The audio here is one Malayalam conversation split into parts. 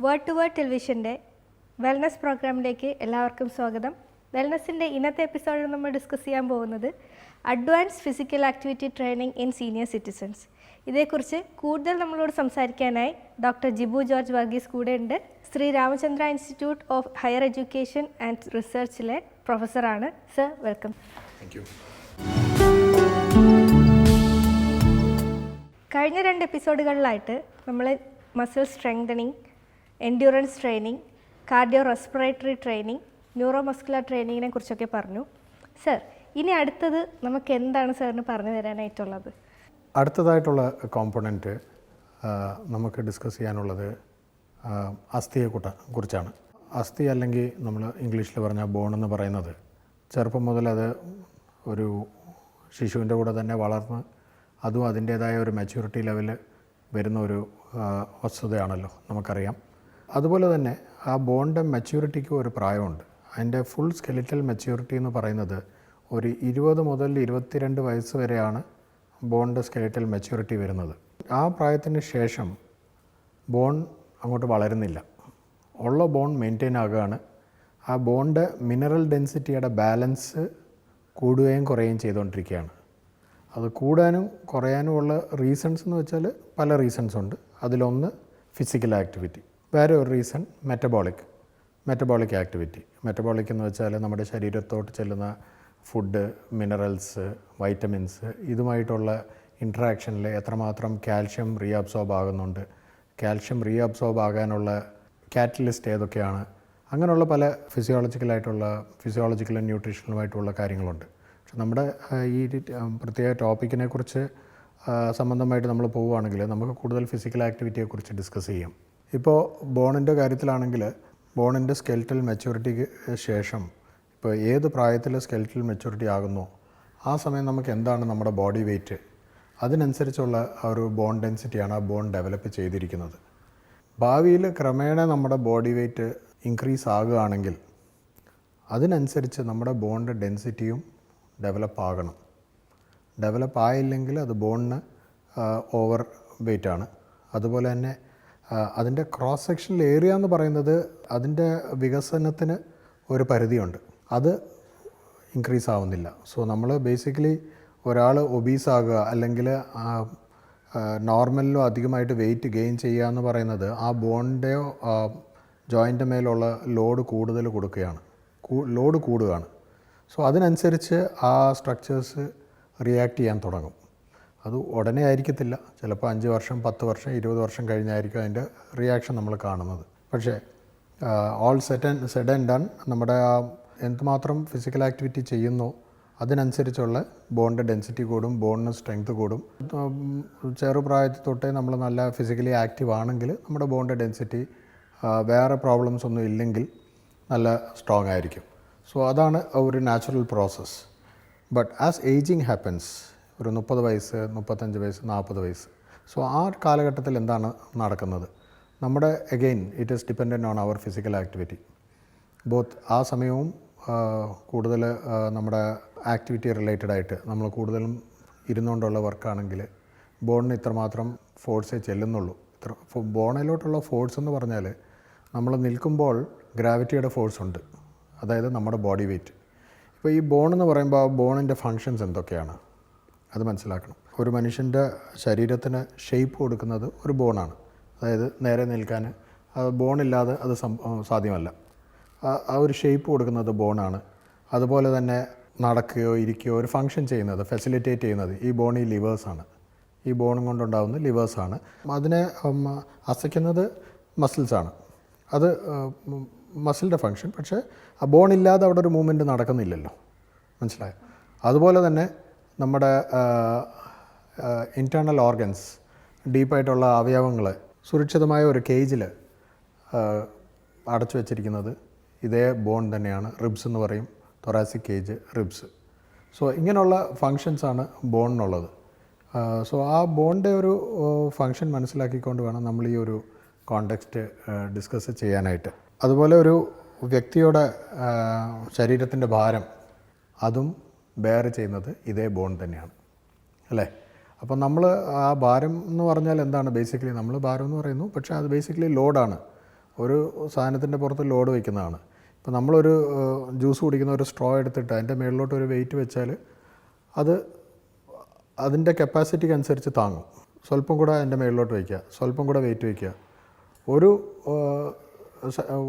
വേർഡ് ടു വേർഡ് ടെലിവിഷൻ്റെ വെൽനസ് പ്രോഗ്രാമിലേക്ക് എല്ലാവർക്കും സ്വാഗതം. വെൽനസിൻ്റെ ഇന്നത്തെ എപ്പിസോഡിൽ നമ്മൾ ഡിസ്കസ് ചെയ്യാൻ പോകുന്നത് advance physical activity training in senior citizens. ഇതേക്കുറിച്ച് കൂടുതൽ നമ്മളോട് സംസാരിക്കാനായി ഡോക്ടർ ജിബു ജോർജ് വർഗീസ് കൂടെയുണ്ട്. Sree Ramachandra institute of higher education and റിസർച്ചിലെ പ്രൊഫസറാണ്. Sir, welcome. Thank you. കഴിഞ്ഞ 2 എപ്പിസോഡുകളിലായിട്ട് നമ്മൾ muscle strengthening, endurance training, cardio respiratory training, neuro muscular ട്രെയിനിങ്ങിനെ കുറിച്ചൊക്കെ പറഞ്ഞു. സർ, ഇനി അടുത്തത് നമുക്ക് എന്താണ് സാറിന് പറഞ്ഞു തരാനായിട്ടുള്ളത്? അടുത്തതായിട്ടുള്ള കോമ്പണൻറ്റ് നമുക്ക് ഡിസ്കസ് ചെയ്യാനുള്ളത് അസ്ഥിയെ കുറിച്ചാണ്. അസ്ഥി അല്ലെങ്കിൽ നമ്മൾ ഇംഗ്ലീഷിൽ പറഞ്ഞ ബോൺ എന്ന് പറയുന്നത് ചെറുപ്പം മുതൽ അത് ഒരു ശിശുവിൻ്റെ കൂടെ തന്നെ വളർന്ന് അതും അതിൻ്റേതായ ഒരു മെച്യൂരിറ്റി ലെവൽ വരുന്ന ഒരു വസ്തുതയാണല്ലോ, നമുക്കറിയാം. അതുപോലെ തന്നെ ആ ബോണിൻ്റെ മെച്യൂരിറ്റിക്ക് ഒരു പ്രായമുണ്ട്. അതിൻ്റെ ഫുൾ സ്കെലിറ്റൽ മെച്യൂരിറ്റി എന്ന് പറയുന്നത് ഒരു 20 മുതൽ 22 വയസ്സ് വരെയാണ് ബോണിൻ്റെ സ്കെലിറ്റൽ മെച്യൂരിറ്റി വരുന്നത്. ആ പ്രായത്തിന് ശേഷം ബോൺ അങ്ങോട്ട് വളരുന്നില്ല. ഉള്ള ബോൺ മെയിൻറ്റെയിൻ ആകുകയാണ്. ആ ബോണിൻ്റെ മിനറൽ ഡെൻസിറ്റിയുടെ ബാലൻസ് കൂടുകയും കുറയുകയും ചെയ്തുകൊണ്ടിരിക്കുകയാണ്. അത് കൂടാനും കുറയാനുമുള്ള റീസൺസ് എന്ന് വെച്ചാൽ പല റീസൺസ് ഉണ്ട്. അതിലൊന്ന് ഫിസിക്കൽ ആക്ടിവിറ്റി, വേറെ ഒരു റീസൺ മെറ്റബോളിക് ആക്ടിവിറ്റി. മെറ്റബോളിക് എന്ന് വെച്ചാൽ നമ്മുടെ ശരീരത്തോട്ട് ചെല്ലുന്ന ഫുഡ്, മിനറൽസ്, വൈറ്റമിൻസ്, ഇതുമായിട്ടുള്ള ഇൻട്രാക്ഷനിൽ എത്രമാത്രം കാൽഷ്യം റീഅബ്സോർബ് ആകുന്നുണ്ട്, കാൽഷ്യം റീഅബ്സോർബ് ആകാനുള്ള കാറ്റലിസ്റ്റ് ഏതൊക്കെയാണ്, അങ്ങനെയുള്ള പല ഫിസിയോളജിക്കലും ന്യൂട്രീഷണലുമായിട്ടുള്ള കാര്യങ്ങളുണ്ട്. പക്ഷെ നമ്മുടെ ഈ പ്രത്യേക ടോപ്പിക്കിനെ കുറിച്ച് സംബന്ധമായിട്ട് നമ്മൾ പോവുകയാണെങ്കിൽ നമുക്ക് കൂടുതൽ ഫിസിക്കൽ ആക്ടിവിറ്റിയെക്കുറിച്ച് ഡിസ്കസ് ചെയ്യാം. ഇപ്പോൾ ബോണിൻ്റെ കാര്യത്തിലാണെങ്കിൽ ബോണിൻ്റെ സ്കെൽറ്റൽ മെച്യൂരിറ്റിക്ക് ശേഷം ഇപ്പോൾ ഏത് പ്രായത്തിൽ സ്കെൽറ്റൽ മെച്യൂരിറ്റി ആകുന്നോ ആ സമയം നമുക്ക് എന്താണ് നമ്മുടെ ബോഡി വെയ്റ്റ്, അതിനനുസരിച്ചുള്ള ഒരു ബോൺ ഡെൻസിറ്റിയാണ് ആ ബോൺ ഡെവലപ്പ് ചെയ്തിരിക്കുന്നത്. ഭാവിയിൽ ക്രമേണ നമ്മുടെ ബോഡി വെയ്റ്റ് ഇൻക്രീസ് ആകുകയാണെങ്കിൽ അതിനനുസരിച്ച് നമ്മുടെ ബോണിൻ്റെ ഡെൻസിറ്റിയും ഡെവലപ്പ് ആകണം. ഡെവലപ്പ് ആയില്ലെങ്കിൽ അത് ബോണിന് ഓവർ വെയ്റ്റാണ്. അതുപോലെ തന്നെ അതിൻ്റെ ക്രോസ് സെക്ഷണൽ ഏരിയ എന്ന് പറയുന്നത് അതിൻ്റെ വികസനത്തിന് ഒരു പരിധിയുണ്ട്, അത് ഇൻക്രീസ് ആവുന്നില്ല. സോ നമ്മൾ ബേസിക്കലി ഒരാൾ ഒബീസ് ആകുക അല്ലെങ്കിൽ നോർമലിലോ അധികമായിട്ട് വെയിറ്റ് ഗെയിൻ ചെയ്യുക എന്ന് പറയുന്നത് ആ ബോണിൻ്റെയോ ജോയിൻ്റെ മേലുള്ള ലോഡ് കൂടുതൽ കൊടുക്കുകയാണ്, ലോഡ് കൂടുകയാണ്. സോ അതിനനുസരിച്ച് ആ സ്ട്രക്ചേഴ്സ് റിയാക്ട് ചെയ്യാൻ തുടങ്ങും. അത് ഉടനെ ആയിരിക്കത്തില്ല, ചിലപ്പോൾ 5 വർഷം, 10 വർഷം, 20 വർഷം കഴിഞ്ഞായിരിക്കും അതിൻ്റെ റിയാക്ഷൻ നമ്മൾ കാണുന്നത്. പക്ഷേ ഓൾ സെഡ് ആൻഡ് ഡൺ നമ്മുടെ എന്തുമാത്രം ഫിസിക്കൽ ആക്ടിവിറ്റി ചെയ്യുന്നോ അതിനനുസരിച്ചുള്ള ബോണിൻ്റെ ഡെൻസിറ്റി കൂടും, ബോണിന് സ്ട്രെങ്ത് കൂടും. ചെറുപ്രായത്തിൽ തൊട്ടേ നമ്മൾ നല്ല ഫിസിക്കലി ആക്റ്റീവ് ആണെങ്കിൽ നമ്മുടെ ബോണിൻ്റെ ഡെൻസിറ്റി വേറെ പ്രോബ്ലംസ് ഒന്നും ഇല്ലെങ്കിൽ നല്ല സ്ട്രോങ് ആയിരിക്കും. സോ അതാണ് ഒരു natural process. But as ageing happens, ഒരു 30 വയസ്സ്, 35 വയസ്സ്, 40 വയസ്സ്, സോ ആ കാലഘട്ടത്തിൽ എന്താണ് നടക്കുന്നത്? നമ്മുടെ again it is dependent on our physical activity. Both ആ സമയവും കൂടുതൽ നമ്മുടെ ആക്ടിവിറ്റി റിലേറ്റഡ് ആയിട്ട് നമ്മൾ കൂടുതലും ഇരുന്നുകൊണ്ടുള്ള വർക്കാണെങ്കിൽ ബോണിന് ഇത്രമാത്രം ഫോഴ്സേ ചെല്ലുന്നുള്ളൂ. ബോണിലോട്ടുള്ള ഫോഴ്സ് എന്ന് പറഞ്ഞാൽ നമ്മൾ നിൽക്കുമ്പോൾ ഗ്രാവിറ്റിയുടെ ഫോഴ്സ് ഉണ്ട്, അതായത് നമ്മുടെ ബോഡി വെയ്റ്റ്. ഇപ്പോൾ ഈ ബോൺ എന്ന് പറയുമ്പോൾ ആ ബോണിൻ്റെ ഫങ്ഷൻസ് എന്തൊക്കെയാണ് അത് മനസ്സിലാക്കണം. ഒരു മനുഷ്യൻ്റെ ശരീരത്തിന് ഷേപ്പ് കൊടുക്കുന്നത് ഒരു ബോണാണ്, അതായത് നേരെ നിൽക്കാൻ ബോണില്ലാതെ അത് സാധ്യമല്ല. ആ ഒരു ഷേപ്പ് കൊടുക്കുന്നത് ബോണാണ്. അതുപോലെ തന്നെ നടക്കുകയോ ഇരിക്കുകയോ ഒരു ഫങ്ഷൻ ചെയ്യുന്നത്, ഫെസിലിറ്റേറ്റ് ചെയ്യുന്നത് ഈ ബോൺ, ഈ ലിവേഴ്സാണ്. ഈ ബോണും കൊണ്ടുണ്ടാകുന്ന ലിവേഴ്സാണ്. അതിനെ അസയ്ക്കുന്നത് മസിൽസാണ്. അത് മസിലിൻ്റെ ഫങ്ഷൻ. പക്ഷേ ആ ബോണില്ലാതെ അവിടെ ഒരു മൂവ്മെൻറ്റ് നടക്കുന്നില്ലല്ലോ, മനസ്സിലായോ? അതുപോലെ തന്നെ നമ്മുടെ ഇൻറ്റേർണൽ ഓർഗൻസ്, ഡീപ്പായിട്ടുള്ള അവയവങ്ങൾ സുരക്ഷിതമായ ഒരു കേജിൽ അടച്ചു വച്ചിരിക്കുന്നത് ഇതേ ബോൺ തന്നെയാണ്. റിബ്സ് എന്ന് പറയും, തൊറാസിക് കേജ്, റിബ്സ്. സോ ഇങ്ങനെയുള്ള ഫങ്ഷൻസാണ് ബോണിനുള്ളത്. സോ ആ ബോണിൻ്റെ ഒരു ഫങ്ഷൻ മനസ്സിലാക്കിക്കൊണ്ട് വേണം നമ്മൾ ഈ ഒരു കോണ്ടെക്സ്റ്റ് ഡിസ്കസ് ചെയ്യാനായിട്ട്. അതുപോലെ ഒരു വ്യക്തിയുടെ ശരീരത്തിൻ്റെ ഭാരം അതും ബെയർ ചെയ്യുന്നത് ഇതേ ബോൺ തന്നെയാണ്, അല്ലേ? അപ്പോൾ നമ്മൾ ആ ഭാരം എന്ന് പറഞ്ഞാൽ എന്താണ്? ബേസിക്കലി നമ്മൾ ഭാരം എന്ന് പറയുന്നു, പക്ഷേ അത് ബേസിക്കലി ലോഡാണ്. ഒരു സാധനത്തിൻ്റെ പുറത്ത് ലോഡ് വയ്ക്കുന്നതാണ്. ഇപ്പോൾ നമ്മളൊരു ജ്യൂസ് കുടിക്കുന്ന ഒരു സ്ട്രോ എടുത്തിട്ട് അതിൻ്റെ മുകളിലോട്ട് ഒരു വെയിറ്റ് വെച്ചാൽ അത് അതിൻ്റെ കപ്പാസിറ്റിക്ക് അനുസരിച്ച് താങ്ങും. സ്വല്പം കൂടെ അതിൻ്റെ മുകളിലോട്ട് വയ്ക്കുക, സ്വല്പം കൂടെ വെയിറ്റ് വയ്ക്കുക.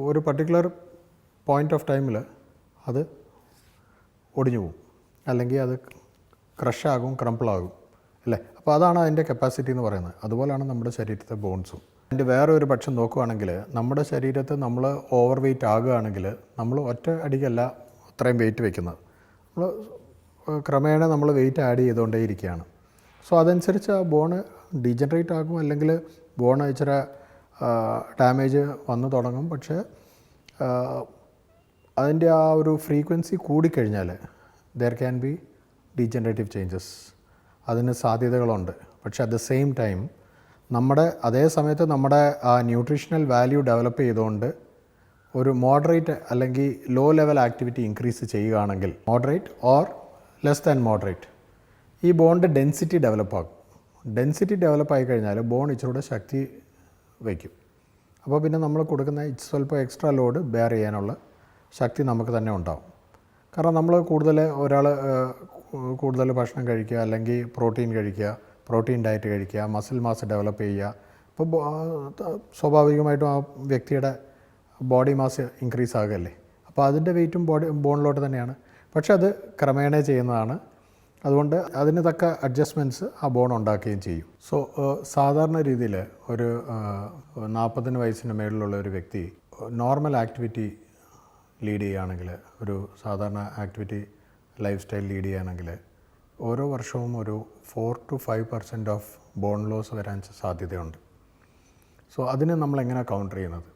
ഒരു പർട്ടിക്കുലർ പോയിൻ്റ് ഓഫ് ടൈമിൽ അത് ഒടിഞ്ഞു പോകും, അല്ലെങ്കിൽ അത് ക്രഷാകും, ക്രംപിളാകും അല്ലേ. അപ്പോൾ അതാണ് അതിൻ്റെ കപ്പാസിറ്റി എന്ന് പറയുന്നത്. അതുപോലെയാണ് നമ്മുടെ ശരീരത്തെ ബോൺസും. അതിൻ്റെ വേറെ ഒരു പക്ഷം നോക്കുകയാണെങ്കിൽ നമ്മുടെ ശരീരത്ത് നമ്മൾ ഓവർ വെയിറ്റ് ആകുകയാണെങ്കിൽ നമ്മൾ ഒറ്റ അടിക്കല്ല അത്രയും വെയിറ്റ് വയ്ക്കുന്നത്. നമ്മൾ ക്രമേണ നമ്മൾ വെയിറ്റ് ആഡ് ചെയ്തുകൊണ്ടേ ഇരിക്കുകയാണ്. സോ അതനുസരിച്ച് ആ ബോണ് ഡീജനറേറ്റ് ആകും, അല്ലെങ്കിൽ ബോൺ ഇച്ചിരി ഡാമേജ് വന്നു തുടങ്ങും. പക്ഷേ അതിൻ്റെ ആ ഒരു ഫ്രീക്വൻസി കൂടിക്കഴിഞ്ഞാൽ there can be degenerative changes, അതിന് സാധ്യതകളുണ്ട്. പക്ഷേ അറ്റ് ദ സെയിം ടൈം അതേ സമയത്ത് നമ്മുടെ ആ ന്യൂട്രീഷണൽ വാല്യൂ ഡെവലപ്പ് ചെയ്തുകൊണ്ട് ഒരു മോഡറേറ്റ് അല്ലെങ്കിൽ ലോ ലെവൽ ആക്ടിവിറ്റി ഇൻക്രീസ് ചെയ്യുകയാണെങ്കിൽ, moderate or less than moderate, ഈ ബോണിൻ്റെ ഡെൻസിറ്റി ഡെവലപ്പാകും. ഡെൻസിറ്റി ഡെവലപ്പായി കഴിഞ്ഞാൽ ബോൺ ഇച്ചിരൂടെ ശക്തി വയ്ക്കും. അപ്പോൾ പിന്നെ നമ്മൾ കൊടുക്കുന്ന സ്വല്പം എക്സ്ട്രാ ലോഡ് ബെയർ ചെയ്യാനുള്ള ശക്തി നമുക്ക് തന്നെ ഉണ്ടാവും. കാരണം നമ്മൾ ഒരാൾ കൂടുതൽ ഭക്ഷണം കഴിക്കുക, അല്ലെങ്കിൽ പ്രോട്ടീൻ കഴിക്കുക, പ്രോട്ടീൻ ഡയറ്റ് കഴിക്കുക, മസിൽ മാസ് ഡെവലപ്പ് ചെയ്യുക. അപ്പോൾ സ്വാഭാവികമായിട്ടും ആ വ്യക്തിയുടെ ബോഡി മാസ് ഇൻക്രീസ് ആകുകയല്ലേ. അപ്പോൾ അതിൻ്റെ വെയിറ്റും ബോണിലോട്ട് തന്നെയാണ്. പക്ഷെ അത് ക്രമേണ ചെയ്യുന്നതാണ്. അതുകൊണ്ട് അതിന് തക്ക അഡ്ജസ്റ്റ്മെൻറ്റ്സ് ആ ബോൺ ഉണ്ടാക്കുകയും ചെയ്യും. സോ സാധാരണ രീതിയിൽ ഒരു 40 വയസ്സിന് മേളിലുള്ള ഒരു വ്യക്തി നോർമൽ ആക്ടിവിറ്റി ലീഡ് ചെയ്യുകയാണെങ്കിൽ, ഒരു സാധാരണ ആക്ടിവിറ്റി ലൈഫ് സ്റ്റൈൽ ലീഡ് ചെയ്യുകയാണെങ്കിൽ, ഓരോ വർഷവും ഒരു 4 to 5% ഓഫ് ബോൺ ലോസ് വരാൻ സാധ്യതയുണ്ട്. സോ അതിന് നമ്മളെങ്ങനെയാണ് കൗണ്ടർ ചെയ്യുന്നത്?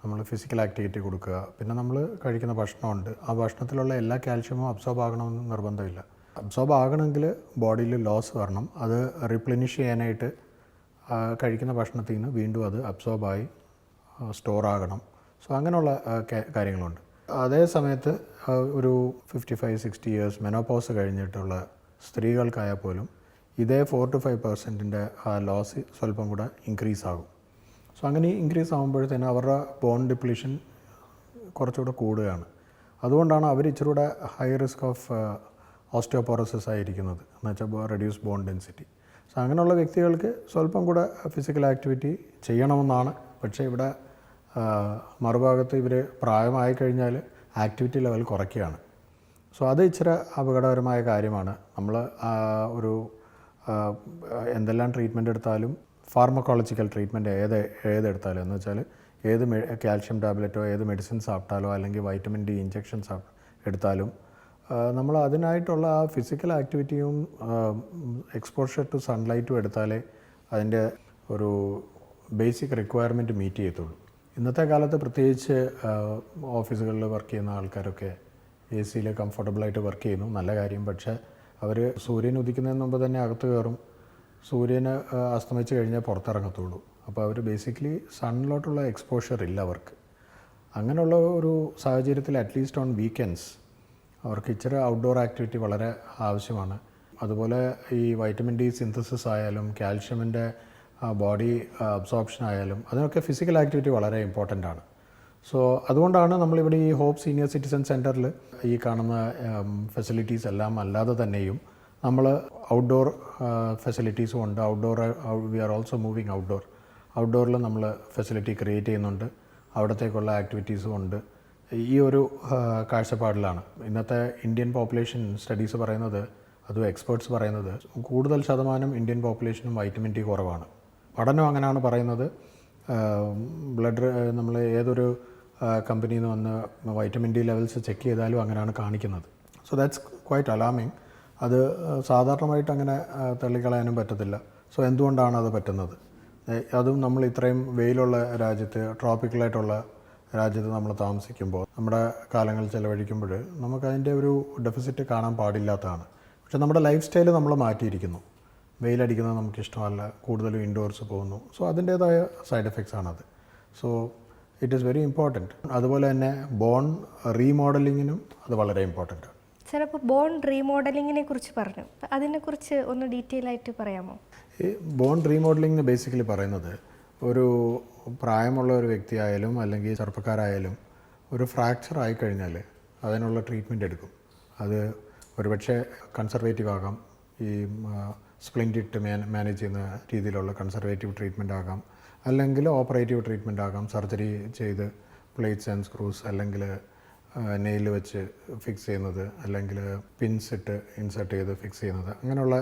നമ്മൾ ഫിസിക്കൽ ആക്ടിവിറ്റി കൊടുക്കുക, പിന്നെ നമ്മൾ കഴിക്കുന്ന ഭക്ഷണമുണ്ട്. ആ ഭക്ഷണത്തിലുള്ള എല്ലാ കാൽഷ്യമും അബ്സോർബ് ആകണമെന്ന് നിർബന്ധമില്ല. അബ്സോർബ് ആകണമെങ്കിൽ ബോഡിയിൽ ലോസ് വരണം. അത് റീപ്ലെനിഷ് ചെയ്യാനായിട്ട് കഴിക്കുന്ന ഭക്ഷണത്തിൽ നിന്ന് വീണ്ടും അത് അബ്സോർബായി സ്റ്റോർ ആകണം. സോ അങ്ങനെയുള്ള കാര്യങ്ങളുണ്ട്. അതേ സമയത്ത് ഒരു 55-60 ഇയേഴ്സ് മെനോപോസ് കഴിഞ്ഞിട്ടുള്ള സ്ത്രീകൾക്കായാൽ പോലും ഇതേ 4 to 5% ആ ലോസ് സ്വല്പം കൂടെ ഇൻക്രീസ് ആകും. സോ അങ്ങനെ ഇൻക്രീസ് ആകുമ്പോഴത്തേന് അവരുടെ ബോൺ ഡിപ്ലീഷൻ കുറച്ചുകൂടെ കൂടുകയാണ്. അതുകൊണ്ടാണ് അവർ ഇച്ചിരൂടെ ഹൈ റിസ്ക് ഓഫ് ഓസ്റ്റിയോപോറോസിസ് ആയിരിക്കുന്നത്, എന്ന് വെച്ചാൽ റെഡ്യൂസ് ബോൺ ഡെൻസിറ്റി. സോ അങ്ങനെയുള്ള വ്യക്തികൾക്ക് സ്വല്പം കൂടെ ഫിസിക്കൽ ആക്ടിവിറ്റി ചെയ്യണമെന്നാണ്. പക്ഷേ ഇവിടെ മറുഭാഗത്ത് ഇവർ പ്രായമായി കഴിഞ്ഞാൽ ആക്ടിവിറ്റി ലെവൽ കുറയ്ക്കുകയാണ്. സോ അത് ഇച്ചിരി അപകടകരമായ കാര്യമാണ്. നമ്മൾ എന്തെല്ലാം ട്രീറ്റ്മെൻറ്റ് എടുത്താലും, ഫാർമക്കോളജിക്കൽ ട്രീറ്റ്മെൻറ്റ് ഏതെടുത്താലും, എന്ന് വെച്ചാൽ ഏത് കാൽഷ്യം ടാബ്ലറ്റോ ഏത് മെഡിസിൻ സാപ്പിട്ടാലോ അല്ലെങ്കിൽ വൈറ്റമിൻ ഡി ഇഞ്ചെക്ഷൻസ് എടുത്താലും നമ്മൾ അതിനായിട്ടുള്ള ആ ഫിസിക്കൽ ആക്ടിവിറ്റിയും എക്സ്പോഷർ ടു സൺലൈറ്റും എടുത്താലേ അതിൻ്റെ ഒരു ബേസിക് റിക്വയർമെൻറ്റ് മീറ്റ് ചെയ്യത്തുള്ളൂ. ഇന്നത്തെ കാലത്ത് പ്രത്യേകിച്ച് ഓഫീസുകളിൽ വർക്ക് ചെയ്യുന്ന ആൾക്കാരൊക്കെ എ സിയിൽ കംഫർട്ടബിളായിട്ട് വർക്ക് ചെയ്യുന്നു, നല്ല കാര്യം. പക്ഷേ അവർ സൂര്യൻ ഉദിക്കുന്നതിന് മുമ്പ് തന്നെ അകത്ത് കയറും, സൂര്യന് അസ്തമിച്ച് കഴിഞ്ഞാൽ പുറത്തിറങ്ങത്തുള്ളൂ. അപ്പോൾ അവർ ബേസിക്കലി സണ്ണിലോട്ടുള്ള എക്സ്പോഷർ ഇല്ല അവർക്ക്. അങ്ങനെയുള്ള ഒരു സാഹചര്യത്തിൽ അറ്റ്ലീസ്റ്റ് ഓൺ വീക്കെൻഡ്സ് അവർക്ക് ഇച്ചിരി ഔട്ട്ഡോർ ആക്ടിവിറ്റി വളരെ ആവശ്യമാണ്. അതുപോലെ ഈ വൈറ്റമിൻ ഡി സിന്തസിസ് ആയാലും കാൽഷ്യമിൻ്റെ ബോഡി അബ്സോർപ്ഷൻ ആയാലും അതിനൊക്കെ ഫിസിക്കൽ ആക്ടിവിറ്റി വളരെ ഇമ്പോർട്ടൻ്റ് ആണ്. സോ അതുകൊണ്ടാണ് നമ്മളിവിടെ ഈ ഹോപ്പ് സീനിയർ സിറ്റിസൺ സെൻറ്ററിൽ ഈ കാണുന്ന ഫെസിലിറ്റീസ് എല്ലാം അല്ലാതെ തന്നെയും നമ്മൾ ഔട്ട്ഡോർ ഫെസിലിറ്റീസും ഉണ്ട്. വി ആർ ഓൾസോ മൂവിങ് ഔട്ട്ഡോറിൽ നമ്മൾ ഫെസിലിറ്റി ക്രിയേറ്റ് ചെയ്യുന്നുണ്ട്. അവിടത്തേക്കുള്ള ആക്ടിവിറ്റീസും ഉണ്ട്. ഈ ഒരു കാഴ്ചപ്പാടിലാണ് ഇന്നത്തെ ഇന്ത്യൻ പോപ്പുലേഷൻ സ്റ്റഡീസ് പറയുന്നത്, അതും എക്സ്പേർട്സ് പറയുന്നത്, കൂടുതൽ ശതമാനം ഇന്ത്യൻ പോപ്പുലേഷനും വൈറ്റമിൻ ഡി കുറവാണ്. പഠനം അങ്ങനെയാണ് പറയുന്നത്. നമ്മൾ ഏതൊരു കമ്പനിയിൽ നിന്ന് വന്ന് വൈറ്റമിൻ ഡി ലെവൽസ് ചെക്ക് ചെയ്താലും അങ്ങനെയാണ് കാണിക്കുന്നത്. So that's quite alarming. അത് സാധാരണമായിട്ട് അങ്ങനെ തള്ളിക്കളയാനും പറ്റത്തില്ല. സോ എന്തുകൊണ്ടാണ് അത് പറ്റുന്നത്? അതും നമ്മൾ ഇത്രയും വെയിലുള്ള രാജ്യത്ത്, ട്രോപ്പിക്കലായിട്ടുള്ള രാജ്യത്ത് നമ്മൾ താമസിക്കുമ്പോൾ, നമ്മുടെ കാലങ്ങൾ ചിലവഴിക്കുമ്പോൾ നമുക്കതിൻ്റെ ഒരു ഡെഫിസിറ്റ് കാണാൻ പാടില്ലാത്തതാണ്. പക്ഷേ നമ്മുടെ ലൈഫ് സ്റ്റൈൽ നമ്മൾ മാറ്റിയിരിക്കുന്നു. വെയിലടിക്കുന്നത് നമുക്കിഷ്ടമല്ല, കൂടുതലും ഇൻഡോർസ് പോകുന്നു. സോ അതിൻ്റേതായ സൈഡ് എഫക്ട്സ് ആണത്. So it is very important. അതുപോലെ തന്നെ ബോൺ റീമോഡലിങ്ങിനും അത് വളരെ ഇമ്പോർട്ടൻ്റ് ആണ്. സാർ, അപ്പോൾ ബോൺ റീമോഡലിങ്ങിനെ കുറിച്ച് പറഞ്ഞു, അതിനെക്കുറിച്ച് ഒന്ന് ഡീറ്റെയിൽ ആയിട്ട് പറയാമോ? ഈ ബോൺ റീമോഡലിങ്ങിന് ബേസിക്കലി പറയുന്നത് ഒരു പ്രായമുള്ള ഒരു വ്യക്തിയായാലും അല്ലെങ്കിൽ ചെറുപ്പക്കാരായാലും ഒരു ഫ്രാക്ചർ ആയിക്കഴിഞ്ഞാൽ അതിനുള്ള ട്രീറ്റ്മെൻറ്റ് എടുക്കും. അത് ഒരുപക്ഷെ കൺസർവേറ്റീവ് ആകാം, ഈ സ്പ്ലിൻ്റ് ഇട്ട് മാനേജ് ചെയ്യുന്ന രീതിയിലുള്ള കൺസർവേറ്റീവ് ട്രീറ്റ്മെൻറ്റ് ആകാം, അല്ലെങ്കിൽ ഓപ്പറേറ്റീവ് ട്രീറ്റ്മെൻറ്റ് ആകാം, സർജറി ചെയ്ത് പ്ലേറ്റ്സ് ആൻഡ് സ്ക്രൂസ് അല്ലെങ്കിൽ നെയിൽ വെച്ച് ഫിക്സ് ചെയ്യുന്നത്, അല്ലെങ്കിൽ പിൻസ് ഇട്ട് ഇൻസേർട്ട് ചെയ്ത് ഫിക്സ് ചെയ്യുന്നത്, അങ്ങനെയുള്ള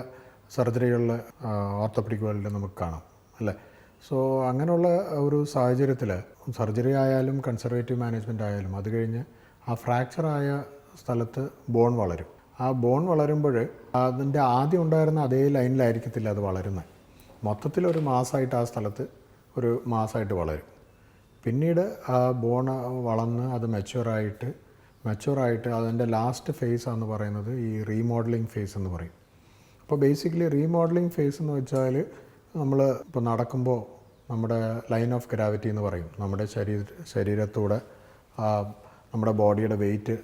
സർജറികളിൽ ഓർത്തോപെഡിക് വേൾഡിൽ നമുക്ക് കാണാം അല്ലേ. സോ അങ്ങനെയുള്ള ഒരു സാഹചര്യത്തിൽ സർജറി ആയാലും കൺസർവേറ്റീവ് മാനേജ്മെൻറ്റ് ആയാലും അത് കഴിഞ്ഞ് ആ ഫ്രാക്ചറായ സ്ഥലത്ത് ബോൺ വളരും. ആ ബോൺ വളരുമ്പോൾ അതിൻ്റെ ആദ്യം ഉണ്ടായിരുന്ന അതേ ലൈനിലായിരിക്കത്തില്ല അത് വളരുന്നത്. മൊത്തത്തിലൊരു മാസമായിട്ട് ആ സ്ഥലത്ത് ഒരു മാസമായിട്ട് വളരും. പിന്നീട് ആ ബോൺ വളർന്ന് അത് മെച്യൂറായിട്ട് അതിൻ്റെ ലാസ്റ്റ് ഫേസ് എന്ന് പറയുന്നത് ഈ റീമോഡലിംഗ് ഫേസ് എന്ന് പറയും. അപ്പോൾ ബേസിക്കലി റീമോഡലിംഗ് ഫേസ് എന്ന് വെച്ചാൽ നമ്മൾ ഇപ്പോൾ നടക്കുമ്പോൾ നമ്മുടെ ലൈൻ ഓഫ് ഗ്രാവിറ്റി എന്ന് പറയും, നമ്മുടെ ശരീരത്തൂടെ നമ്മുടെ ബോഡിയുടെ വെയിറ്റ്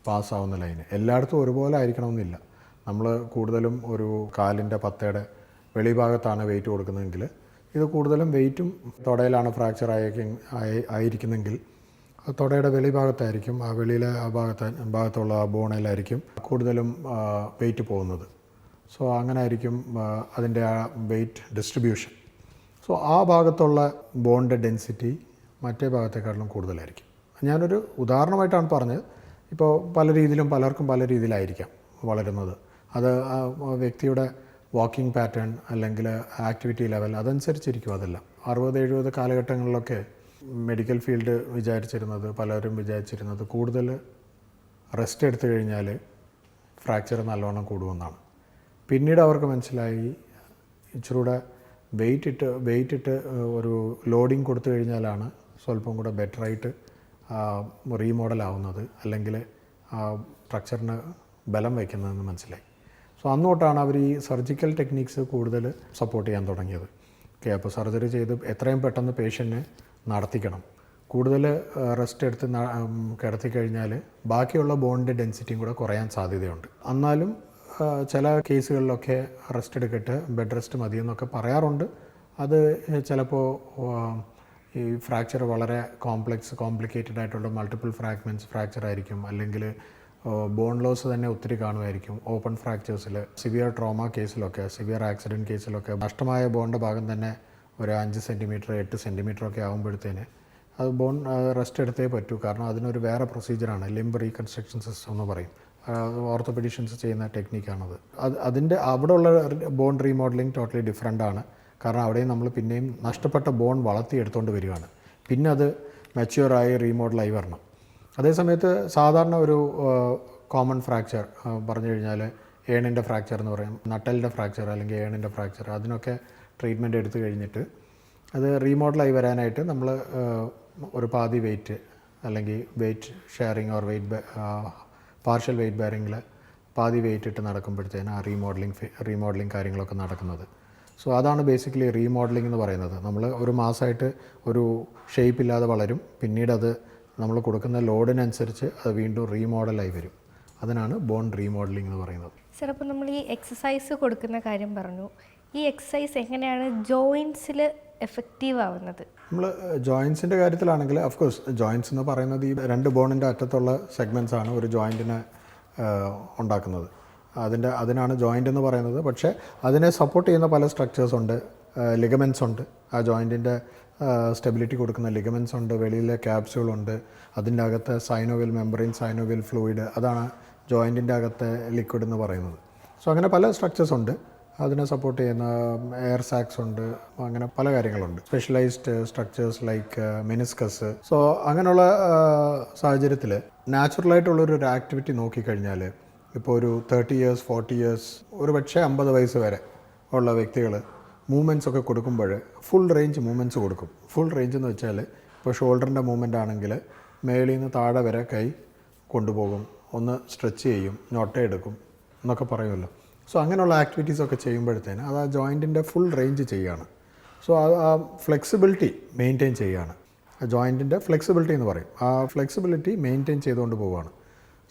പാസ്സാവുന്ന ലൈന് എല്ലായിടത്തും ഒരുപോലെ ആയിരിക്കണമെന്നില്ല. നമ്മൾ കൂടുതലും ഒരു കാലിൻ്റെ പത്തയുടെ വെളിഭാഗത്താണ് വെയിറ്റ് കൊടുക്കുന്നതെങ്കിൽ ഇത് കൂടുതലും വെയിറ്റും തുടയിലാണ് ഫ്രാക്ചർ ആയിരിക്കുന്നെങ്കിൽ തുടയുടെ വെളിഭാഗത്തായിരിക്കും, ആ വെളിയിലെ ഭാഗത്തുള്ള ആ ബോണിലായിരിക്കും കൂടുതലും വെയിറ്റ് പോകുന്നത്. സോ അങ്ങനെ ആയിരിക്കും അതിൻ്റെ ആ വെയിറ്റ് ഡിസ്ട്രിബ്യൂഷൻ. സോ ആ ഭാഗത്തുള്ള ബോണിൻ്റെ ഡെൻസിറ്റി മറ്റേ ഭാഗത്തെക്കാട്ടിലും കൂടുതലായിരിക്കും. ഞാനൊരു ഉദാഹരണമായിട്ടാണ് പറഞ്ഞത്. ഇപ്പോൾ പല രീതിയിലും പലർക്കും പല രീതിയിലായിരിക്കാം വളരുന്നത്. അത് ആ വ്യക്തിയുടെ വാക്കിംഗ് പാറ്റേൺ അല്ലെങ്കിൽ ആക്ടിവിറ്റി ലെവൽ അതനുസരിച്ചിരിക്കും അതെല്ലാം. 60-70 കാലഘട്ടങ്ങളിലൊക്കെ മെഡിക്കൽ ഫീൽഡ് പലരും വിചാരിച്ചിരുന്നത് കൂടുതൽ റെസ്റ്റ് എടുത്തു കഴിഞ്ഞാൽ ഫ്രാക്ചർ നല്ലോണം കൂടുമെന്നാണ്. പിന്നീട് അവർക്ക് മനസ്സിലായി ഇച്ചിരൂടെ വെയിറ്റ് ഇട്ട് ഒരു ലോഡിങ് കൊടുത്തു കഴിഞ്ഞാലാണ് സ്വല്പം കൂടെ ബെറ്ററായിട്ട് റീമോഡൽ ആവുന്നത്, അല്ലെങ്കിൽ സ്ട്രക്ചറിന് ബലം വയ്ക്കുന്നതെന്ന് മനസ്സിലായി. സോ അന്നോട്ടാണ് അവർ ഈ സർജിക്കൽ ടെക്നീക്സ് കൂടുതൽ സപ്പോർട്ട് ചെയ്യാൻ തുടങ്ങിയത്. ഓക്കെ, അപ്പോൾ സർജറി ചെയ്ത് എത്രയും പെട്ടെന്ന് പേഷ്യൻറ്റിനെ നടത്തിക്കണം. കൂടുതൽ റെസ്റ്റ് എടുത്ത് കിടത്തി കഴിഞ്ഞാൽ ബാക്കിയുള്ള ബോണിൻ്റെ ഡെൻസിറ്റിയും കൂടെ കുറയാൻ സാധ്യതയുണ്ട്. എന്നാലും ചില കേസുകളിലൊക്കെ റെസ്റ്റ് എടുക്കട്ടെ, ബെഡ് റെസ്റ്റ് മതിയെന്നൊക്കെ പറയാറുണ്ട്. അത് ചിലപ്പോൾ ഈ ഫ്രാക്ചർ വളരെ കോംപ്ലിക്കേറ്റഡ് ആയിട്ടുള്ള മൾട്ടിപ്പിൾ ഫ്രാക്ചർ ആയിരിക്കും, അല്ലെങ്കിൽ ബോൺ ലോസ് തന്നെ ഒത്തിരി കാണുമായിരിക്കും. ഓപ്പൺ ഫ്രാക്ചേഴ്സിൽ, സിവിയർ ട്രോമ കേസിലൊക്കെ, സിവിയർ ആക്സിഡൻറ്റ് കേസിലൊക്കെ നഷ്ടമായ ബോണിൻ്റെ ഭാഗം തന്നെ ഒരു 5 സെൻറ്റിമീറ്റർ 8 സെൻറ്റിമീറ്റർ ഒക്കെ ആകുമ്പോഴത്തേന് അത് ബോൺ റെസ്റ്റ് എടുത്തേ പറ്റൂ. കാരണം അതിനൊരു വേറെ പ്രൊസീജിയറാണ്, ലിംബ് റീകൺസ്ട്രക്ഷൻ സിസ്റ്റം എന്ന് പറയും. ഓർത്തോപെഡീഷ്യൻസ് ചെയ്യുന്ന ടെക്നിക്കാണത്. അതിൻ്റെ അവിടെയുള്ള ബോൺ റീമോഡലിംഗ് ടോട്ടലി ഡിഫറെൻ്റ് ആണ്. കാരണം അവിടെയും നമ്മൾ പിന്നെയും നഷ്ടപ്പെട്ട ബോൺ വളർത്തിയെടുത്തുകൊണ്ട് വരികയാണ്. പിന്നെ അത് മെച്യൂറായി റീമോഡലായി വരണം. അതേസമയത്ത് സാധാരണ ഒരു കോമൺ ഫ്രാക്ചർ പറഞ്ഞു കഴിഞ്ഞാൽ ഏണിൻ്റെ ഫ്രാക്ചർ എന്ന് പറയും, നട്ടലിൻ്റെ ഫ്രാക്ചർ അല്ലെങ്കിൽ ഏണിൻ്റെ ഫ്രാക്ചർ, അതിനൊക്കെ ട്രീറ്റ്മെൻറ്റ് എടുത്തു കഴിഞ്ഞിട്ട് അത് റീമോഡലായി വരാനായിട്ട് നമ്മൾ ഒരു പാതി വെയിറ്റ് അല്ലെങ്കിൽ weight sharing or partial weight ബെയറിങ്ങിൽ പാതി വെയിറ്റ് ഇട്ട് നടക്കുമ്പോഴത്തേന് ആ റീമോഡലിംഗ് കാര്യങ്ങളൊക്കെ നടക്കുന്നത്. സോ അതാണ് ബേസിക്കലി റീമോഡലിംഗ് എന്ന് പറയുന്നത്. നമ്മൾ ഒരു മാസമായിട്ട് ഒരു ഷേപ്പ് ഇല്ലാതെ വളരും, പിന്നീട് അത് നമ്മൾ കൊടുക്കുന്ന ലോഡിനനുസരിച്ച് അത് വീണ്ടും റീമോഡലായി വരും. അതിനാണ് ബോൺ റീമോഡലിംഗ് എന്ന് പറയുന്നത്. സർ, അപ്പോൾ നമ്മൾ ഈ എക്സസൈസ് കൊടുക്കുന്ന കാര്യം പറഞ്ഞു. ഈ എക്സസൈസ് എങ്ങനെയാണ് ജോയിൻസിൽ എഫക്റ്റീവ് ആവുന്നത്? നമ്മൾ ജോയിൻസിൻ്റെ കാര്യത്തിലാണെങ്കിൽ അഫ്കോഴ്സ് ജോയിൻസ് എന്ന് പറയുന്നത് ഈ 2 ബോണിൻ്റെ അറ്റത്തുള്ള സെഗ്മെൻറ്റ്സ് ആണ് ഒരു ജോയിൻറ്റിനെ ഉണ്ടാക്കുന്നത്. അതിനാണ് ജോയിൻ്റ് എന്ന് പറയുന്നത്. പക്ഷേ അതിനെ സപ്പോർട്ട് ചെയ്യുന്ന പല സ്ട്രക്ചേഴ്സ് ഉണ്ട്, ലിഗമെൻറ്റ്സ് ഉണ്ട്. ആ ജോയിൻറ്റിൻ്റെ സ്റ്റെബിലിറ്റി കൊടുക്കുന്ന ലിഗമെൻറ്റ്സ് ഉണ്ട്, വെളിയിലെ ക്യാപ്സ്യൂളുണ്ട്, അതിൻ്റെ അകത്ത് സൈനോവിയൽ ഫ്ലൂയിഡ്, അതാണ് ജോയിൻറ്റിൻ്റെ അകത്തെ ലിക്വിഡ് എന്ന് പറയുന്നത്. സോ അങ്ങനെ പല സ്ട്രക്ചേഴ്സ് ഉണ്ട്. അതിനെ സപ്പോർട്ട് ചെയ്യുന്ന എയർ സാക്സ് ഉണ്ട്, അങ്ങനെ പല കാര്യങ്ങളുണ്ട്. Specialised structures like meniscus. So അങ്ങനെയുള്ള സാഹചര്യത്തിൽ നാച്ചുറലായിട്ടുള്ളൊരു ആക്ടിവിറ്റി നോക്കിക്കഴിഞ്ഞാൽ ഇപ്പോൾ ഒരു 30 years 40 years ഒരു പക്ഷേ 50 വയസ്സ് വരെ ഉള്ള വ്യക്തികൾ മൂവ്മെൻറ്റ്സ് ഒക്കെ കൊടുക്കുമ്പോൾ ഫുൾ റേഞ്ച് മൂവ്മെൻറ്റ്സ് കൊടുക്കും. ഫുൾ റേഞ്ച് എന്ന് വെച്ചാൽ ഇപ്പോൾ ഷോൾഡറിൻ്റെ മൂവ്മെൻ്റ് ആണെങ്കിൽ മേളിൽ നിന്ന് താഴെ വരെ കൈ കൊണ്ടുപോകും, ഒന്ന് സ്ട്രെച്ച് ചെയ്യും, ഞൊട്ടയെടുക്കും എന്നൊക്കെ പറയുമല്ലോ. സോ അങ്ങനെയുള്ള ആക്ടിവിറ്റീസൊക്കെ ചെയ്യുമ്പോഴത്തേന് അത് ആ ജോയിൻറ്റിൻ്റെ ഫുൾ റേഞ്ച് ചെയ്യുകയാണ്. സോ ആ ഫ്ലെക്സിബിലിറ്റി മെയിൻറ്റെയിൻ ചെയ്യുകയാണ്. ജോയിൻറ്റിൻ്റെ ഫ്ലെക്സിബിലിറ്റി എന്ന് പറയും. ആ ഫ്ലെക്സിബിലിറ്റി മെയിൻറ്റെയിൻ ചെയ്തുകൊണ്ട് പോവുകയാണ്.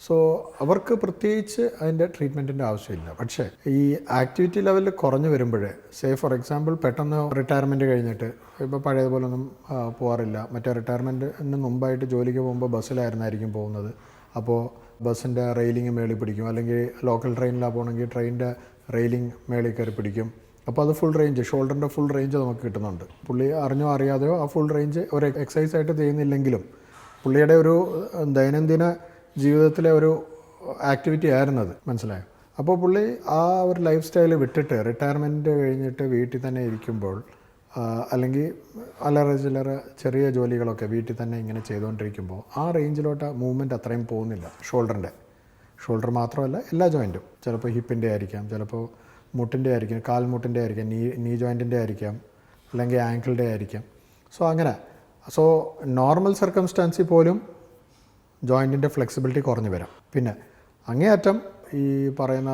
സോ അവർക്ക് പ്രത്യേകിച്ച് അതിൻ്റെ ട്രീറ്റ്മെൻറ്റിൻ്റെ ആവശ്യമില്ല. പക്ഷേ ഈ ആക്ടിവിറ്റി ലെവലിൽ കുറഞ്ഞു വരുമ്പോഴേ, ഫോർ എക്സാമ്പിൾ പെട്ടെന്ന് റിട്ടയർമെൻറ്റ് കഴിഞ്ഞിട്ട് ഇപ്പോൾ പഴയതുപോലൊന്നും പോകാറില്ല. മറ്റേ റിട്ടയർമെൻറ്റിന് മുമ്പായിട്ട് ജോലിക്ക് പോകുമ്പോൾ ബസ്സിലായിരുന്നായിരിക്കും പോകുന്നത്. അപ്പോൾ ബസ്സിൻ്റെ റെയിലിംഗ് മേളിൽ പിടിക്കും, അല്ലെങ്കിൽ ലോക്കൽ ട്രെയിനിലാണ് പോകണമെങ്കിൽ ട്രെയിനിൻ്റെ റെയിലിംഗ് മേളിൽ കയറി പിടിക്കും. അപ്പോൾ അത് ഫുൾ റേഞ്ച്, ഷോൾഡറിൻ്റെ ഫുൾ റേഞ്ച് നമുക്ക് കിട്ടുന്നുണ്ട്. പുള്ളി അറിഞ്ഞോ അറിയാതെയോ ആ ഫുൾ റേഞ്ച് ഒരു എക്സസൈസ് ആയിട്ട് ചെയ്യുന്നില്ലെങ്കിലും പുള്ളിയുടെ ഒരു ദൈനംദിന ജീവിതത്തിലെ ഒരു ആക്ടിവിറ്റി ആയിരുന്നത്, മനസ്സിലായോ? അപ്പോൾ പുള്ളി ആ ഒരു ലൈഫ് സ്റ്റൈൽ വിട്ടിട്ട് റിട്ടയർമെൻറ്റ് കഴിഞ്ഞിട്ട് വീട്ടിൽ തന്നെ ഇരിക്കുമ്പോൾ, അല്ലെങ്കിൽ അല്ലറ ചില്ലറ ചെറിയ ജോലികളൊക്കെ വീട്ടിൽ തന്നെ ഇങ്ങനെ ചെയ്തുകൊണ്ടിരിക്കുമ്പോൾ ആ റേഞ്ചിലോട്ട് മൂവ്മെൻറ്റ് അത്രയും പോകുന്നില്ല. ഷോൾഡർ മാത്രമല്ല, എല്ലാ ജോയിൻറ്റും. ചിലപ്പോൾ ഹിപ്പിൻ്റെ ആയിരിക്കാം, ചിലപ്പോൾ മുട്ടിൻ്റെ ആയിരിക്കാം, കാൽമുട്ടിൻ്റെ ആയിരിക്കാം, നീ ജോയിൻറ്റിൻ്റെ ആയിരിക്കാം, അല്ലെങ്കിൽ ആങ്കിളിൻ്റെ ആയിരിക്കാം. സോ നോർമൽ സർക്കംസ്റ്റാൻസിൽ പോലും ജോയിൻറ്റിൻ്റെ ഫ്ലെക്സിബിലിറ്റി കുറഞ്ഞു വരാം. പിന്നെ അങ്ങേയറ്റം ഈ പറയുന്ന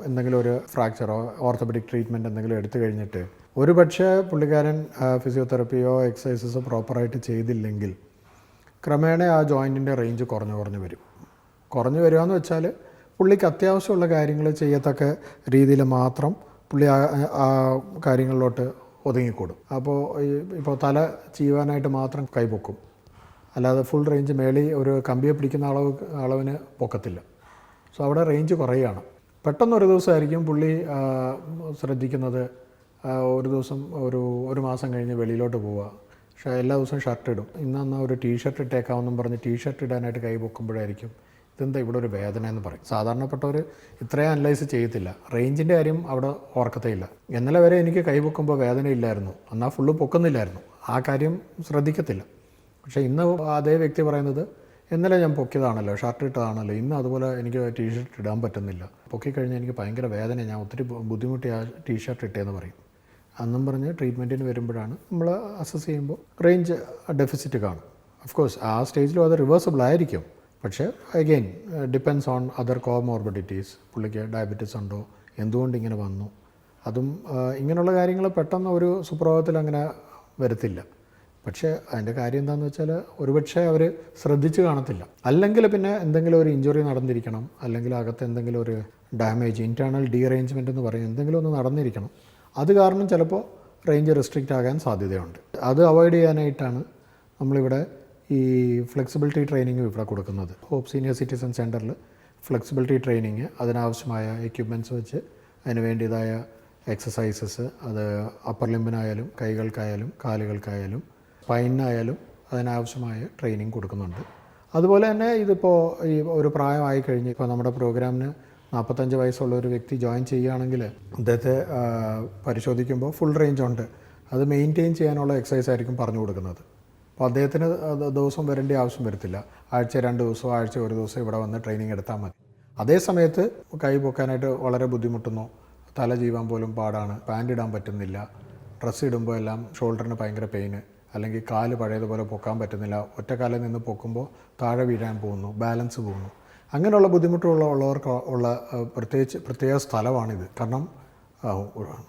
എന്തെങ്കിലും ഒരു ഫ്രാക്ചറോ ഓർത്തോപെഡിക് ട്രീറ്റ്മെൻറ്റ് എന്തെങ്കിലും എടുത്തു കഴിഞ്ഞിട്ട് ഒരു പക്ഷേ പുള്ളിക്കാരൻ ഫിസിയോതെറപ്പിയോ എക്സസൈസസോ പ്രോപ്പറായിട്ട് ചെയ്തില്ലെങ്കിൽ ക്രമേണ ആ ജോയിൻറ്റിൻ്റെ റേഞ്ച് കുറഞ്ഞു വരും. കുറഞ്ഞു വരികയെന്ന് വെച്ചാൽ പുള്ളിക്ക് അത്യാവശ്യമുള്ള കാര്യങ്ങൾ ചെയ്യത്തക്ക രീതിയിൽ മാത്രം പുള്ളി ആ കാര്യങ്ങളിലോട്ട് ഒതുങ്ങിക്കൂടും. അപ്പോൾ ഇപ്പോൾ തല ചീവാനായിട്ട് മാത്രം കൈപൊക്കും, അല്ലാതെ ഫുൾ റേഞ്ച് മേളി ഒരു കമ്പിയെ പിടിക്കുന്ന അളവിന് പൊക്കത്തില്ല. സോ അവിടെ റേഞ്ച് കുറയുകയാണ്. പെട്ടെന്നൊരു ദിവസമായിരിക്കും പുള്ളി ശ്രദ്ധിക്കുന്നത്, ഒരു ദിവസം ഒരു മാസം കഴിഞ്ഞ് വെളിയിലോട്ട് പോവുക, പക്ഷേ എല്ലാ ദിവസവും ഷർട്ട് ഇടും. ഇന്ന് ഒരു ടീഷർട്ട് ഇട്ടേക്കാമെന്നും പറഞ്ഞ് ടീഷർട്ട് ഇടാനായിട്ട് കൈ പൊക്കുമ്പോഴായിരിക്കും ഇതെന്താ ഇവിടെ ഒരു വേദന എന്ന് പറയും. സാധാരണപ്പെട്ടവർ ഇത്രയും അനലൈസ് ചെയ്യത്തില്ല, റേഞ്ചിൻ്റെ കാര്യം അവിടെ ഓർക്കത്തേയില്ല. ഇന്നലെ വരെ എനിക്ക് കൈ പൊക്കുമ്പോൾ വേദന ഇല്ലായിരുന്നു, എന്നാൽ ഫുള്ള് പൊക്കുന്നില്ലായിരുന്നു, ആ കാര്യം ശ്രദ്ധിക്കത്തില്ല. പക്ഷേ ഇന്ന് അതേ വ്യക്തി പറയുന്നത് ഇന്നലെ ഞാൻ പൊക്കിയതാണല്ലോ, ഷർട്ട് ഇട്ടതാണല്ലോ, ഇന്ന് അതുപോലെ എനിക്ക് ടീഷർട്ട് ഇടാൻ പറ്റുന്നില്ല, പൊക്കിക്കഴിഞ്ഞാൽ എനിക്ക് ഭയങ്കര വേദന, ഞാൻ ഒത്തിരി ബുദ്ധിമുട്ടി ആ ടീഷർട്ട് ഇട്ടേന്ന് പറയും. അന്നും പറഞ്ഞ് ട്രീറ്റ്മെൻറ്റിന് വരുമ്പോഴാണ് നമ്മൾ അസസ് ചെയ്യുമ്പോൾ റേഞ്ച് ഡെഫിസിറ്റ് കാണും. ഓഫ് കോഴ്സ് ആ സ്റ്റേജിലും അത് റിവേഴ്സിബിൾ ആയിരിക്കും. പക്ഷേ again depends on other comorbidities. പുള്ളിക്ക് ഡയബറ്റീസ് ഉണ്ടോ, എന്തുകൊണ്ട് ഇങ്ങനെ വന്നു, അതും ഇങ്ങനെയുള്ള കാര്യങ്ങൾ പെട്ടെന്ന് ഒരു സുപ്രഭാതത്തിൽ അങ്ങനെ വരത്തില്ല. പക്ഷേ അതിൻ്റെ കാര്യം എന്താണെന്ന് വെച്ചാൽ ഒരുപക്ഷെ അവർ ശ്രദ്ധിച്ച് കാണത്തില്ല, അല്ലെങ്കിൽ പിന്നെ എന്തെങ്കിലും ഒരു ഇഞ്ചുറി നടന്നിരിക്കണം, അല്ലെങ്കിൽ അകത്ത് എന്തെങ്കിലും ഒരു ഡാമേജ്, ഇൻറ്റേർണൽ ഡീറേഞ്ച്മെൻ്റ് എന്ന് പറയും, എന്തെങ്കിലും ഒന്ന് നടന്നിരിക്കണം. അത് കാരണം ചിലപ്പോൾ റേഞ്ച് റെസ്ട്രിക്റ്റ് ആകാൻ സാധ്യതയുണ്ട്. അത് അവോയ്ഡ് ചെയ്യാനായിട്ടാണ് നമ്മളിവിടെ ഈ ഫ്ലെക്സിബിലിറ്റി ട്രെയിനിങ് ഇവിടെ കൊടുക്കുന്നത്. ഹോപ്പ് സീനിയർ സിറ്റിസൺ സെൻറ്ററിൽ ഫ്ലെക്സിബിലിറ്റി ട്രെയിനിങ്, അതിനാവശ്യമായ എക്യുപ്മെൻറ്റ്സ് വെച്ച് അതിന് വേണ്ടിയതായ എക്സസൈസസ്, അത് അപ്പർ ലിമ്പിനായാലും കൈകൾക്കായാലും കാലുകൾക്കായാലും സ്പൈനായാലും അതിനാവശ്യമായ ട്രെയിനിങ് കൊടുക്കുന്നുണ്ട്. അതുപോലെ തന്നെ ഇതിപ്പോൾ ഈ ഒരു പ്രായമായി കഴിഞ്ഞ് ഇപ്പോൾ നമ്മുടെ പ്രോഗ്രാമിന് 45 വയസ്സുള്ള ഒരു വ്യക്തി ജോയിൻ ചെയ്യുകയാണെങ്കിൽ അദ്ദേഹത്തെ പരിശോധിക്കുമ്പോൾ ഫുൾ റേഞ്ച് ഉണ്ട്, അത് മെയിൻറ്റെയിൻ ചെയ്യാനുള്ള എക്സസൈസ് ആയിരിക്കും പറഞ്ഞു കൊടുക്കുന്നത്. അപ്പോൾ അദ്ദേഹത്തിന് ദിവസം വരേണ്ട ആവശ്യം വരത്തില്ല, ആഴ്ച 2 ദിവസമോ ആഴ്ച 1 ദിവസം ഇവിടെ വന്ന് ട്രെയിനിങ് എടുത്താൽ മതി. അതേ സമയത്ത് കൈ പൊക്കാനായിട്ട് വളരെ ബുദ്ധിമുട്ടുന്നു, തല ജീവാൻ പോലും പാടാണ്, പാൻറ് ഇടാൻ പറ്റുന്നില്ല, ഡ്രസ്സ് ഇടുമ്പോൾ എല്ലാം ഷോൾഡറിന് ഭയങ്കര പെയിന്, അല്ലെങ്കിൽ കാല് പഴയതുപോലെ പൊക്കാൻ പറ്റുന്നില്ല, ഒറ്റക്കാലിൽ നിന്ന് പൊക്കുമ്പോൾ താഴെ വീഴാൻ പോകുന്നു, ബാലൻസ് പോകുന്നു, അങ്ങനെയുള്ള ബുദ്ധിമുട്ടുള്ളവർക്ക് ഉള്ള പ്രത്യേക സ്ഥലമാണിത്. കാരണം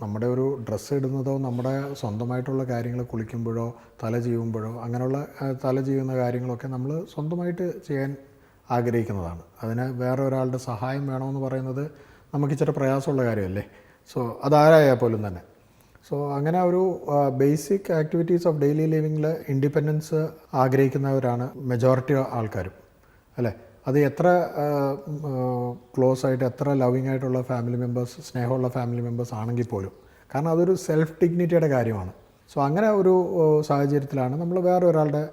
നമ്മുടെ ഒരു ഡ്രസ്സ് ഇടുന്നതോ നമ്മുടെ സ്വന്തമായിട്ടുള്ള കാര്യങ്ങൾ കുളിക്കുമ്പോഴോ തല ചെയ്യുമ്പോഴോ അങ്ങനെയുള്ള തല ചെയ്യുന്ന കാര്യങ്ങളൊക്കെ നമ്മൾ സ്വന്തമായിട്ട് ചെയ്യാൻ ആഗ്രഹിക്കുന്നതാണ്. അതിന് വേറെ ഒരാളുടെ സഹായം വേണമെന്ന് പറയുന്നത് നമുക്ക് ഇച്ചിരി പ്രയാസമുള്ള കാര്യമല്ലേ. സോ അതാരായാൽ പോലും തന്നെ. സോ അങ്ങനെ ഒരു ബേസിക് ആക്ടിവിറ്റീസ് ഓഫ് ഡെയിലി ലിവിങ്ങിൽ ഇൻഡിപെൻഡൻസ് ആഗ്രഹിക്കുന്നവരാണ് മെജോറിറ്റി ആൾക്കാരും, അല്ലേ? അത് എത്ര ക്ലോസ് ആയിട്ട് എത്ര ലവിങ് ആയിട്ടുള്ള ഫാമിലി മെമ്പേഴ്സ്, സ്നേഹമുള്ള ഫാമിലി മെമ്പേഴ്സ് ആണെങ്കിൽ പോലും, കാരണം അതൊരു സെൽഫ് ഡിഗ്നിറ്റിയുടെ കാര്യമാണ്. സോ അങ്ങനെ ഒരു സാഹചര്യത്തിലാണ് നമ്മൾ വേറെ ഒരാളുടെ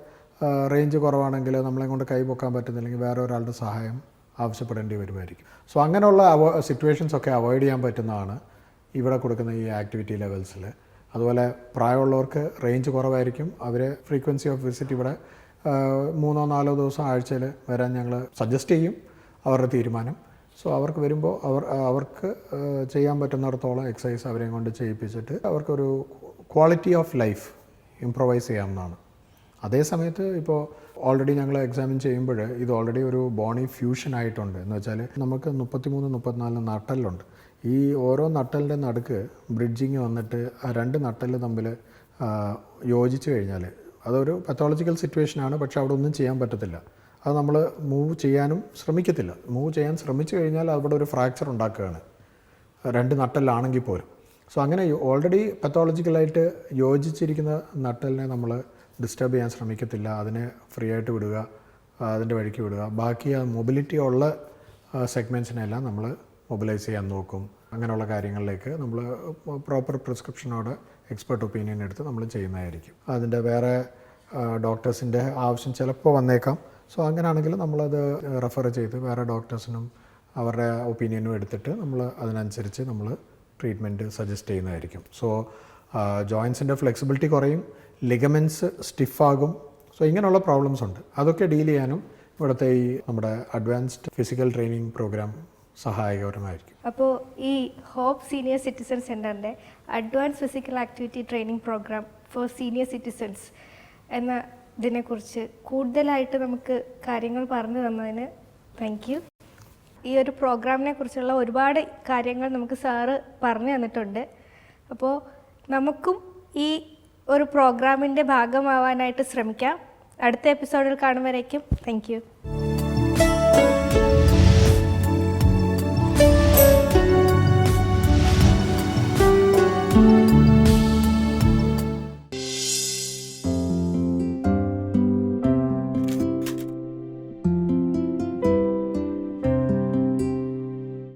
റേഞ്ച് കുറവാണെങ്കിൽ നമ്മളെ കൊണ്ട് കൈ പൊക്കാൻ പറ്റുന്നില്ലെങ്കിൽ വേറെ ഒരാളുടെ സഹായം ആവശ്യപ്പെടേണ്ടി വരുമായിരിക്കും. സോ അങ്ങനെയുള്ള സിറ്റുവേഷൻസൊക്കെ അവോയ്ഡ് ചെയ്യാൻ പറ്റുന്നതാണ് ഇവിടെ കൊടുക്കുന്ന ഈ ആക്ടിവിറ്റി ലെവൽസിൽ. അതുപോലെ പ്രായമുള്ളവർക്ക് റേഞ്ച് കുറവായിരിക്കും, അവരെ ഫ്രീക്വൻസി ഓഫ് വിസിറ്റ് ഇവിടെ 3-4 ദിവസം ആഴ്ചയിൽ വരാൻ ഞങ്ങൾ സജസ്റ്റ് ചെയ്യും, അവരുടെ തീരുമാനം. സോ അവർക്ക് വരുമ്പോൾ അവർക്ക് ചെയ്യാൻ പറ്റുന്നിടത്തോളം എക്സസൈസ് അവരെയും കൊണ്ട് ചെയ്യിപ്പിച്ചിട്ട് അവർക്കൊരു ക്വാളിറ്റി ഓഫ് ലൈഫ് ഇംപ്രൊവൈസ് ചെയ്യാവുന്നതാണ്. അതേ സമയത്ത് ഇപ്പോൾ ഓൾറെഡി ഞങ്ങൾ എക്സാമിൻ ചെയ്യുമ്പോൾ ഇത് ഓൾറെഡി ഒരു ബോണി ഫ്യൂഷൻ ആയിട്ടുണ്ട്. എന്ന് വെച്ചാൽ നമുക്ക് 33-34 നട്ടലുണ്ട്. ഈ ഓരോ നട്ടലിൻ്റെ നടുക്ക് ബ്രിഡ്ജിങ് വന്നിട്ട് ആ 2 നട്ടൽ തമ്മിൽ യോജിച്ച് കഴിഞ്ഞാൽ അതൊരു പത്തോളജിക്കൽ സിറ്റുവേഷനാണ്, പക്ഷേ അവിടെ ഒന്നും ചെയ്യാൻ പറ്റത്തില്ല. അത് നമ്മൾ മൂവ് ചെയ്യാനും ശ്രമിക്കത്തില്ല. മൂവ് ചെയ്യാൻ ശ്രമിച്ചു കഴിഞ്ഞാൽ അവിടെ ഒരു ഫ്രാക്ചർ ഉണ്ടാക്കുകയാണ്, 2 നട്ടെല്ലാണെങ്കിൽ പോലും. സോ അങ്ങനെ ഓൾറെഡി പത്തോളജിക്കലായിട്ട് യോജിച്ചിരിക്കുന്ന നട്ടെല്ലിനെ നമ്മൾ ഡിസ്റ്റർബ് ചെയ്യാൻ ശ്രമിക്കത്തില്ല, അതിനെ ഫ്രീ ആയിട്ട് വിടുക, അതിൻ്റെ വഴിക്ക് വിടുക. ബാക്കി ആ മൊബിലിറ്റി ഉള്ള സെഗ്മെൻറ്റ്സിനെല്ലാം നമ്മൾ മൊബിലൈസ് ചെയ്യാൻ നോക്കും. അങ്ങനെയുള്ള കാര്യങ്ങളിലേക്ക് നമ്മൾ പ്രോപ്പർ പ്രിസ്ക്രിപ്ഷനോട് എക്സ്പെർട്ട് ഒപ്പീനിയൻ എടുത്ത് നമ്മൾ ചെയ്യുന്നതായിരിക്കും. അതിൻ്റെ വേറെ ഡോക്ടേഴ്സിൻ്റെ ആവശ്യം ചിലപ്പോൾ വന്നേക്കാം. സോ അങ്ങനെയാണെങ്കിൽ നമ്മളത് റെഫർ ചെയ്ത് വേറെ ഡോക്ടേഴ്സിനും അവരുടെ ഒപ്പീനിയനും എടുത്തിട്ട് നമ്മൾ അതിനനുസരിച്ച് നമ്മൾ ട്രീറ്റ്മെൻറ്റ് സജസ്റ്റ് ചെയ്യുന്നതായിരിക്കും. സോ ജോയിൻസിൻ്റെ ഫ്ലെക്സിബിലിറ്റി കുറയും, ലിഗമെൻറ്റ്സ് സ്റ്റിഫാകും. സോ ഇങ്ങനെയുള്ള പ്രോബ്ലംസ് ഉണ്ട്. അതൊക്കെ ഡീൽ ചെയ്യാനും ഇവിടുത്തെ ഈ നമ്മുടെ അഡ്വാൻസ്ഡ് ഫിസിക്കൽ ട്രെയിനിങ് പ്രോഗ്രാം സഹായകരമായിരിക്കും. അപ്പോൾ ഈ ഹോപ്പ് സീനിയർ സിറ്റിസൺ സെൻ്ററിൻ്റെ advance physical activity training programme for senior citizens എന്ന ഇതിനെക്കുറിച്ച് കൂടുതലായിട്ട് നമുക്ക് കാര്യങ്ങൾ പറഞ്ഞു തന്നതിന് താങ്ക് യു. ഈ ഒരു പ്രോഗ്രാമിനെ കുറിച്ചുള്ള ഒരുപാട് കാര്യങ്ങൾ നമുക്ക് സാറ് പറഞ്ഞു തന്നിട്ടുണ്ട്. അപ്പോൾ നമുക്കും ഈ ഒരു പ്രോഗ്രാമിൻ്റെ ഭാഗമാവാനായിട്ട് ശ്രമിക്കാം. അടുത്ത എപ്പിസോഡിൽ കാണും വരേക്കും താങ്ക് യു.